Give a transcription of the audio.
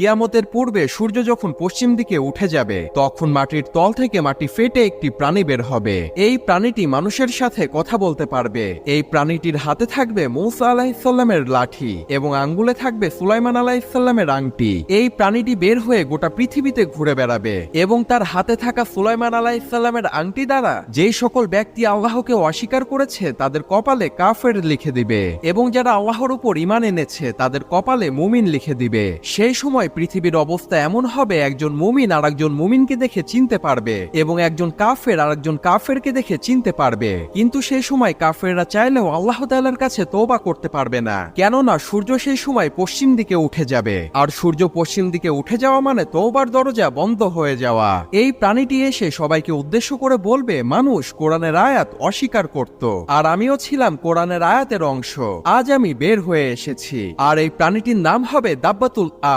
কিয়ামতের পূর্বে সূর্য যখন পশ্চিম দিকে উঠে যাবে তখন মাটির তল থেকে মাটি ফেটে একটি প্রাণী বের হবে। এই প্রাণীটি মানুষের সাথে কথা বলতে পারবে। এই প্রাণীটির হাতে থাকবে মূসা আলাইহিসসালামের লাঠি এবং আঙ্গুলে থাকবে সুলাইমান আলাইহিসসালামের আংটি। এই প্রাণীটি বের হয়ে গোটা পৃথিবীতে ঘুরে বেড়াবে এবং তার হাতে থাকা সুলাইমান আলাইহিসসালামের আংটি দ্বারা যেই সকল ব্যক্তি আল্লাহকে অস্বীকার করেছে তাদের কপালে কাফের লিখে দিবে এবং যারা আল্লাহর উপর ঈমান এনেছে তাদের কপালে মুমিন লিখে দিবে। সেই সময় পৃথিবীর অবস্থা এমন হবে, একজন মুমিন আর একজন মুমিনকে দেখে চিনতে পারবে এবং একজন কাফের আর একজন কাফেরকে দেখে চিনতে পারবে। কিন্তু সেই সময় কাফেররা চাইলেও আল্লাহ তাআলার কাছে তওবা করতে পারবে না, কেননা সূর্য সেই সময় পশ্চিম দিকে উঠে যাবে আর সূর্য পশ্চিম দিকে উঠে যাওয়া মানে তওবার দরজা বন্ধ হয়ে যাওয়া। এই প্রাণীটি এসে সবাইকে উদ্দেশ্য করে বলবে, মানুষ কোরআনের আয়াত অস্বীকার করত আর আমিও ছিলাম কোরআনের আয়াতের অংশ। আজ আমি বের হয়ে এসেছি আর এই প্রাণীটির নাম হবে দাব্বাতুল আরদ।